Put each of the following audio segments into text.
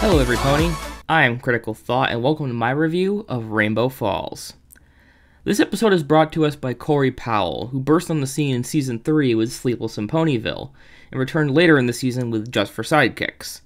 Hello everypony, I'm Critical Thought and welcome to my review of Rainbow Falls. This episode is brought to us by Corey Powell, who burst on the scene in Season 3 with Sleepless and Ponyville, and returned later in the season with Just for Sidekicks.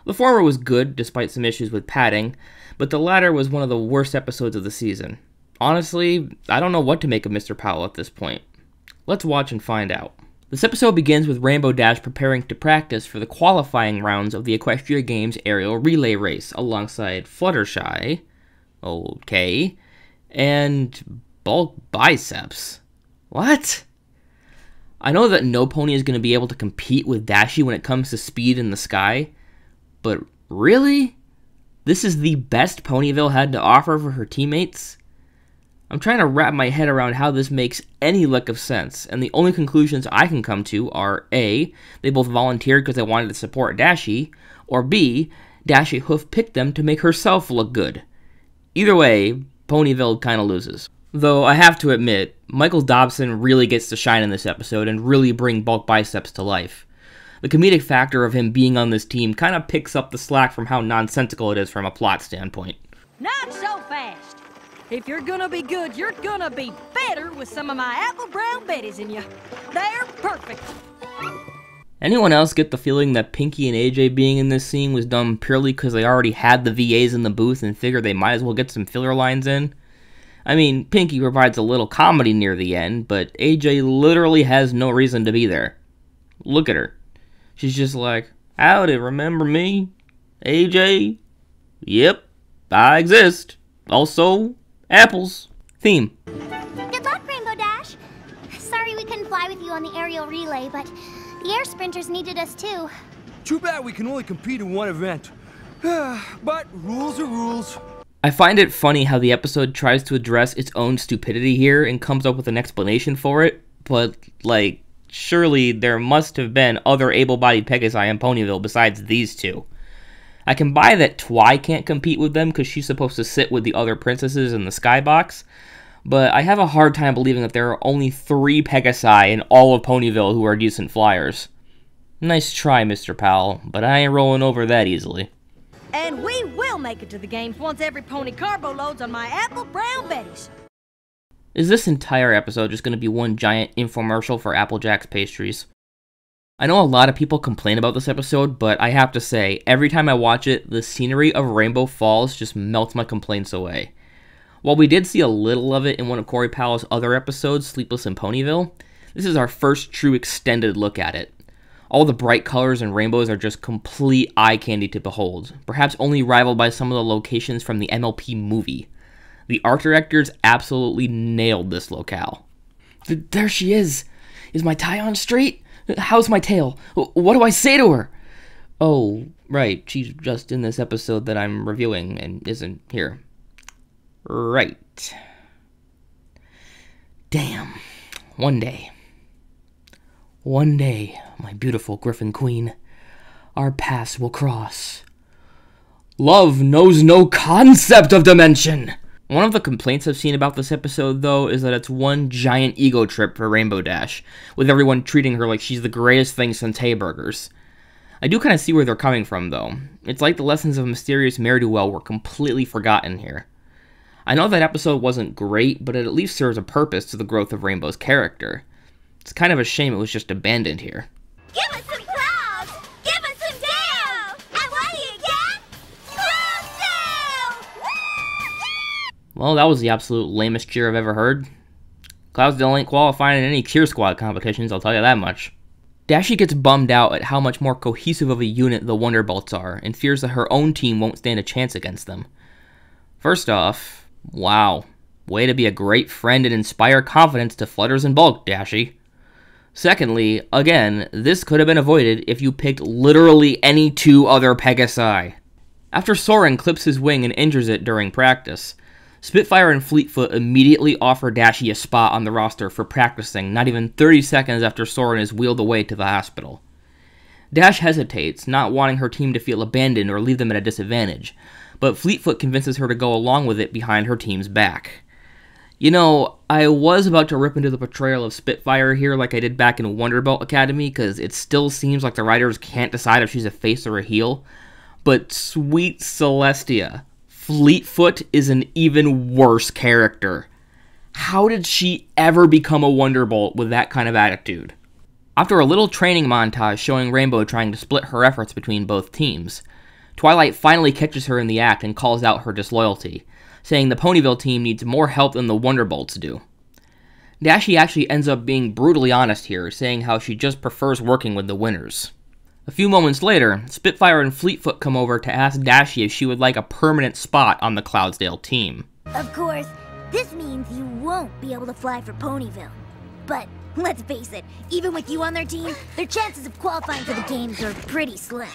The former was good, despite some issues with padding, but the latter was one of the worst episodes of the season. Honestly, I don't know what to make of Mr. Powell at this point. Let's watch and find out. This episode begins with Rainbow Dash preparing to practice for the qualifying rounds of the Equestria Games aerial relay race alongside Fluttershy, okay, and Bulk Biceps. What? I know that no pony is going to be able to compete with Dashie when it comes to speed in the sky, but really? This is the best Ponyville had to offer for her teammates? I'm trying to wrap my head around how this makes any lick of sense, and the only conclusions I can come to are A, they both volunteered because they wanted to support Dashie, or B, Dashie hoof-picked them to make herself look good. Either way, Ponyville kinda loses. Though I have to admit, Michael Dobson really gets to shine in this episode and really bring Bulk Biceps to life. The comedic factor of him being on this team kinda picks up the slack from how nonsensical it is from a plot standpoint. Not so fast! If you're gonna be good, you're gonna be better with some of my apple brown betties in you. They're perfect. Anyone else get the feeling that Pinky and AJ being in this scene was done purely because they already had the VAs in the booth and figured they might as well get some filler lines in? I mean, Pinky provides a little comedy near the end, but AJ literally has no reason to be there. Look at her. She's just like, howdy, remember me? AJ? Yep, I exist. Also, apples. Theme. Good luck, Rainbow Dash. Sorry we couldn't fly with you on the aerial relay, but the air sprinters needed us too. Too bad we can only compete in one event. But rules are rules. I find it funny how the episode tries to address its own stupidity here and comes up with an explanation for it, but, like, surely there must have been other able-bodied Pegasi in Ponyville besides these two. I can buy that Twy can't compete with them because she's supposed to sit with the other princesses in the skybox, but I have a hard time believing that there are only 3 Pegasi in all of Ponyville who are decent flyers. Nice try, Mr. Powell, but I ain't rolling over that easily. And we will make it to the games once every pony carbo loads on my apple brown betties. Is this entire episode just going to be one giant infomercial for Applejack's pastries? I know a lot of people complain about this episode, but I have to say, every time I watch it, the scenery of Rainbow Falls just melts my complaints away. While we did see a little of it in one of Corey Powell's other episodes, Sleepless and Ponyville, this is our first true extended look at it. All the bright colors and rainbows are just complete eye candy to behold, perhaps only rivaled by some of the locations from the MLP movie. The art directors absolutely nailed this locale. There she is! Is my tie on straight? How's my tail? What do I say to her? Oh, right, she's just in this episode that I'm reviewing and isn't here. Right. Damn. One day, my beautiful Griffin Queen, our paths will cross. Love knows no concept of dimension! One of the complaints I've seen about this episode, though, is that it's one giant ego trip for Rainbow Dash, with everyone treating her like she's the greatest thing since Hayburgers. I do kind of see where they're coming from, though. It's like the lessons of mysterious Ne'er-do-well were completely forgotten here. I know that episode wasn't great, but it at least serves a purpose to the growth of Rainbow's character. It's kind of a shame it was just abandoned here. Give us some clouds! Give us some down! And what do you get? Clouds down! Well, that was the absolute lamest cheer I've ever heard. Cloudsdale ain't qualifying in any cheer squad competitions, I'll tell you that much. Dashie gets bummed out at how much more cohesive of a unit the Wonderbolts are, and fears that her own team won't stand a chance against them. First off, wow. Way to be a great friend and inspire confidence to Flutters and Bulk, Dashie. Secondly, again, this could have been avoided if you picked literally any 2 other Pegasi. After Soren clips his wing and injures it during practice, Spitfire and Fleetfoot immediately offer Dashie a spot on the roster for practicing not even 30 seconds after Soren is wheeled away to the hospital. Dash hesitates, not wanting her team to feel abandoned or leave them at a disadvantage, but Fleetfoot convinces her to go along with it behind her team's back. You know, I was about to rip into the portrayal of Spitfire here like I did back in Wonderbolt Academy, because it still seems like the writers can't decide if she's a face or a heel, But sweet Celestia, Fleetfoot is an even worse character. How did she ever become a Wonderbolt with that kind of attitude? After a little training montage showing Rainbow trying to split her efforts between both teams, Twilight finally catches her in the act and calls out her disloyalty, saying the Ponyville team needs more help than the Wonderbolts do. Dashie actually ends up being brutally honest here, saying how she just prefers working with the winners. A few moments later, Spitfire and Fleetfoot come over to ask Dashie if she would like a permanent spot on the Cloudsdale team. Of course, this means you won't be able to fly for Ponyville. But let's face it, even with you on their team, their chances of qualifying for the games are pretty slim.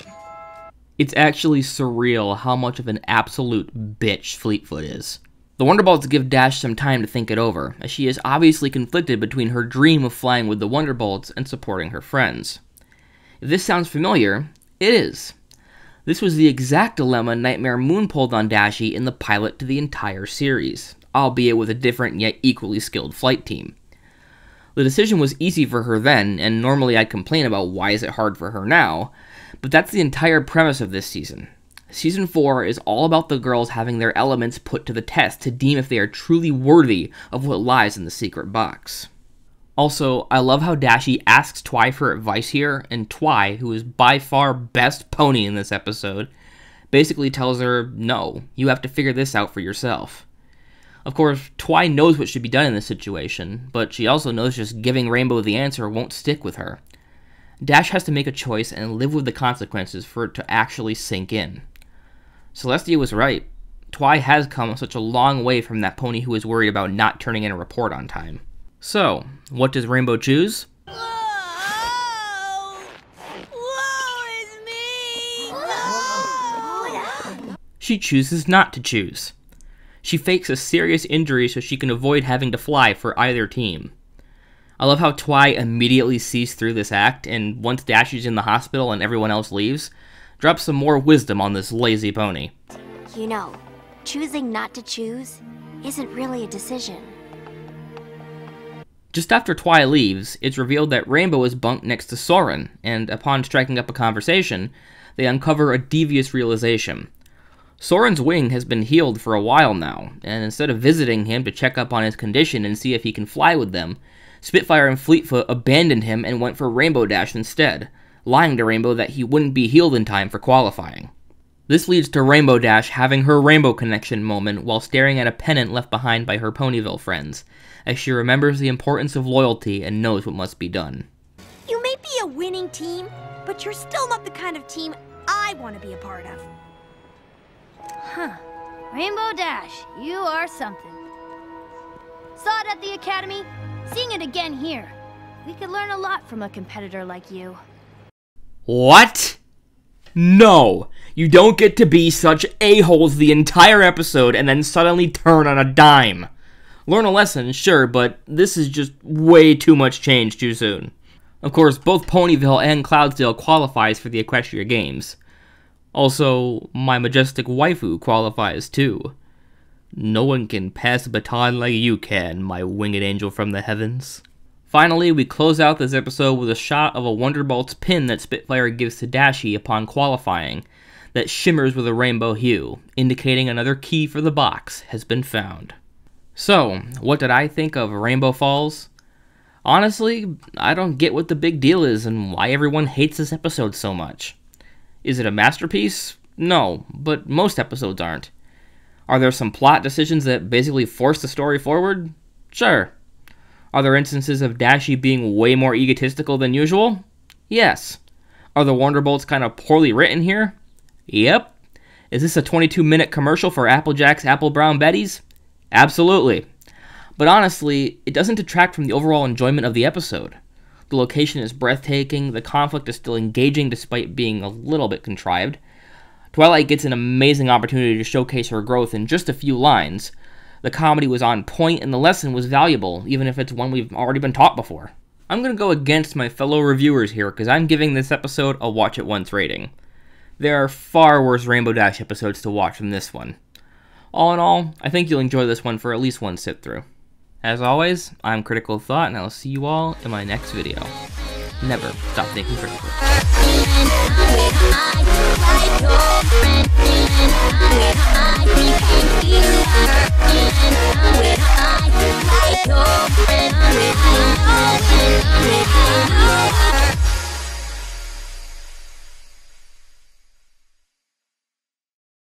It's actually surreal how much of an absolute bitch Fleetfoot is. The Wonderbolts give Dash some time to think it over, as she is obviously conflicted between her dream of flying with the Wonderbolts and supporting her friends. If this sounds familiar, it is. This was the exact dilemma Nightmare Moon pulled on Dashie in the pilot to the entire series, albeit with a different yet equally skilled flight team. The decision was easy for her then, and normally I'd complain about why is it hard for her now, but that's the entire premise of this season. Season 4 is all about the girls having their elements put to the test to deem if they are truly worthy of what lies in the secret box. Also, I love how Dashie asks Twi for advice here, and Twi, who is by far best pony in this episode, basically tells her, no, you have to figure this out for yourself. Of course, Twi knows what should be done in this situation, but she also knows just giving Rainbow the answer won't stick with her. Dash has to make a choice and live with the consequences for it to actually sink in. Celestia was right. Twi has come such a long way from that pony who is worried about not turning in a report on time. So, what does Rainbow choose? Whoa! Woe is me! No! She chooses not to choose. She fakes a serious injury so she can avoid having to fly for either team. I love how Twi immediately sees through this act, and once Dashie's in the hospital and everyone else leaves, drops some more wisdom on this lazy pony. You know, choosing not to choose isn't really a decision. Just after Twi leaves, it's revealed that Rainbow is bunked next to Soren, and upon striking up a conversation, they uncover a devious realization. Soren's wing has been healed for a while now, and instead of visiting him to check up on his condition and see if he can fly with them, Spitfire and Fleetfoot abandoned him and went for Rainbow Dash instead, lying to Rainbow that he wouldn't be healed in time for qualifying. This leads to Rainbow Dash having her Rainbow Connection moment while staring at a pennant left behind by her Ponyville friends, as she remembers the importance of loyalty and knows what must be done. You may be a winning team, but you're still not the kind of team I want to be a part of. Huh. Rainbow Dash, you are something. Saw it at the Academy, seeing it again here. We could learn a lot from a competitor like you. What? No! You don't get to be such a-holes the entire episode and then suddenly turn on a dime. Learn a lesson, sure, but this is just way too much change too soon. Of course, both Ponyville and Cloudsdale qualifies for the Equestria Games. Also, my majestic waifu qualifies too. No one can pass a baton like you can, my winged angel from the heavens. Finally, we close out this episode with a shot of a Wonderbolt's pin that Spitfire gives to Dashie upon qualifying, that shimmers with a rainbow hue, indicating another key for the box has been found. So, what did I think of Rainbow Falls? Honestly, I don't get what the big deal is and why everyone hates this episode so much. Is it a masterpiece? No, but most episodes aren't. Are there some plot decisions that basically force the story forward? Sure. Are there instances of Dashie being way more egotistical than usual? Yes. Are the Wonderbolts kind of poorly written here? Yep. Is this a 22-minute commercial for Applejack's Apple Brown Betties? Absolutely. But honestly, it doesn't detract from the overall enjoyment of the episode. The location is breathtaking, the conflict is still engaging despite being a little bit contrived. Twilight gets an amazing opportunity to showcase her growth in just a few lines. The comedy was on point and the lesson was valuable, even if it's one we've already been taught before. I'm going to go against my fellow reviewers here because I'm giving this episode a watch it once rating. There are far worse Rainbow Dash episodes to watch than this one. All in all, I think you'll enjoy this one for at least one sit-through. As always, I'm Critical Thought, and I'll see you all in my next video. Never stop thinking critically.